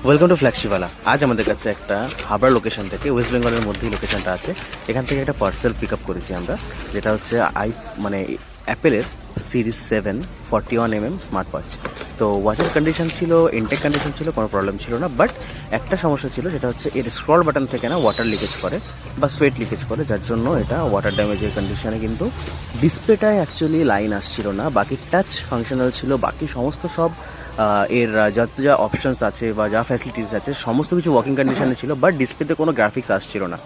Welcome to ফ্ল্যাগশিপওয়ালা। আজ আমাদের কাছে একটা হাবড়া লোকেশন থেকে, ওয়েস্ট বেঙ্গলের মধ্যেই লোকেশনটা আছে, এখান থেকে একটা পার্সেল পিক আপ করেছি আমরা, যেটা হচ্ছে মানে অ্যাপেলের সিরিজ 7 41mm স্মার্ট ওয়াচ। তো ওয়াচের কন্ডিশন ছিল, ইনটেক কন্ডিশন ছিল, কোনো প্রবলেম ছিল না, বাট একটা সমস্যা ছিল, সেটা হচ্ছে এর স্ক্রল বাটন থেকে না ওয়াটার লিকেজ করে বা সোয়েট লিকেজ করে, যার জন্য এটা ওয়াটার ড্যামেজের কন্ডিশনে কিন্তু ডিসপ্লেটায় অ্যাকচুয়ালি লাইন আসছিল না। বাকি টাচ ফাংশনাল ছিল, বাকি সমস্ত সব এর যত যা অপশানস আছে বা যা ফ্যাসিলিটিস আছে সমস্ত কিছু ওয়ার্কিং কন্ডিশনে ছিল, বাট ডিসপ্লেতে কোনো গ্রাফিক্স আসছিল না।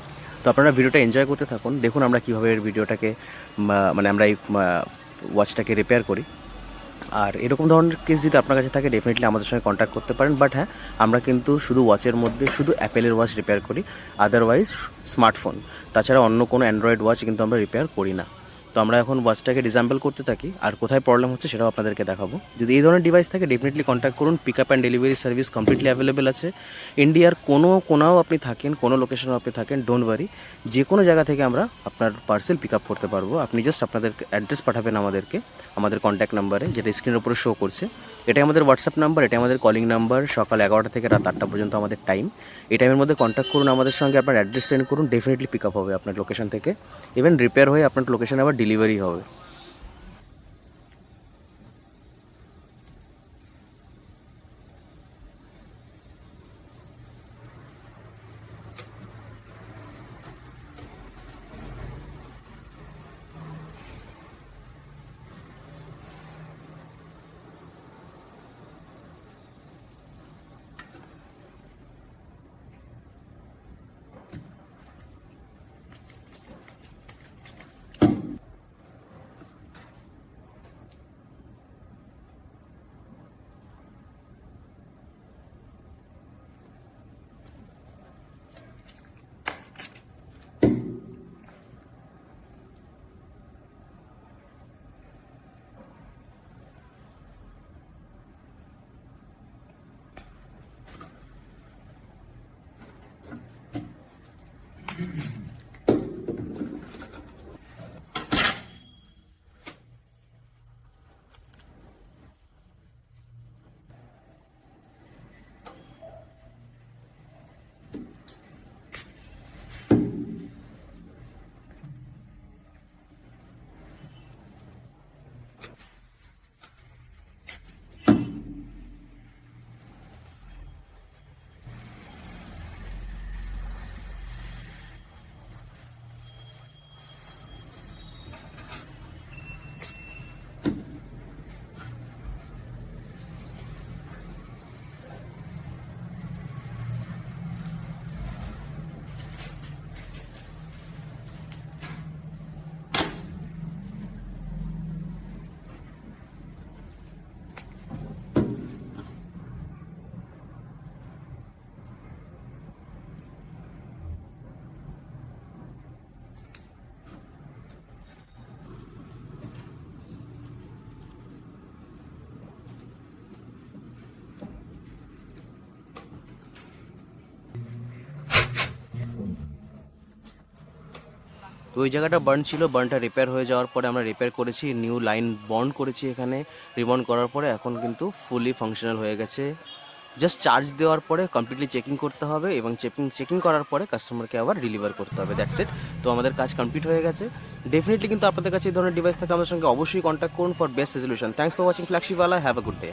তো আপনারা ভিডিওটা এনজয় করতে থাকুন, দেখুন আমরা কীভাবে এর ভিডিওটাকে মানে আমরা এই ওয়াচটাকে রিপেয়ার করি। আর এরকম ধরনের কেস যদি আপনার কাছে থাকে, ডেফিনেটলি আমাদের সঙ্গে কন্ট্যাক্ট করতে পারেন। বাট হ্যাঁ, আমরা কিন্তু শুধু ওয়াচের মধ্যে শুধু অ্যাপেলের ওয়াচ রিপেয়ার করি, আদারওয়াইজ স্মার্টফোন, তাছাড়া অন্য কোনো অ্যান্ড্রয়েড ওয়াচ কিন্তু আমরা রিপেয়ার করি না। তো আমরা এখন ওয়াচটাকে ডিসঅ্যাম্বল করতে থাকি, আর কোথায় প্রবলেম হচ্ছে সেটাও আপনাদেরকে দেখাবো। যদি এই ধরনের ডিভাইস থাকে, ডেফিনেটলি কন্ট্যাক্ট করুন। Pick up and delivery service completely available আছে। ইন্ডিয়ার কোনো কোনাও আপনি থাকেন, কোনো লোকেশনে আপনি থাকেন, ডোন্ট ওয়ারি, যে কোনো জায়গা থেকে আমরা আপনার পার্সেল পিক আপ করতে পারবো। আপনি জাস্ট আপনাদের অ্যাড্রেস পাঠাবেন আমাদেরকে, আমাদের কন্ট্যাক্ট নাম্বারে, যেটা স্ক্রিনের উপরে শো করছে। এটাই আমাদের হোয়াটসঅ্যাপ নাম্বার, এটাই আমাদের কলিং নাম্বার। সকাল 11টা থেকে রাত 8টা পর্যন্ত আমাদের টাইম। এই টাইমের মধ্যে কন্ট্যাক্ট করুন আমাদের সঙ্গে, আপনার অ্যাড্রেস সেন্ড করুন, ডেফিনেটলি পিক আপ হবে আপনার লোকেশন থেকে, ইভেন রিপেয়ার হয়ে আপনার লোকেশনে আবার ডেলিভারি হবে। তো ওই জায়গাটা বার্ন ছিল, বার্নটা রিপেয়ার হয়ে যাওয়ার পরে আমরা রিপেয়ার করেছি, নিউ লাইন বন্ড করেছি এখানে। রিবন্ড করার পরে এখন কিন্তু ফুলি ফাংশনাল হয়ে গেছে। জাস্ট চার্জ দেওয়ার পরে কমপ্লিটলি চেকিং করতে হবে, এবং চেকিং করার পরে কাস্টমারকে আবার ডেলিভার করতে হবে, দ্যাটস ইট। তো আমাদের কাজ কমপ্লিট হয়ে গেছে। ডেফিনেটলি কিন্তু আপনাদের কাছে এই ধরনের ডিভাইস থাকে, আমাদের সঙ্গে অবশ্যই কন্ট্যাক্ট করুন for best resolution. Thanks for watching ফ্ল্যাগশিপওয়ালা। Have a good day.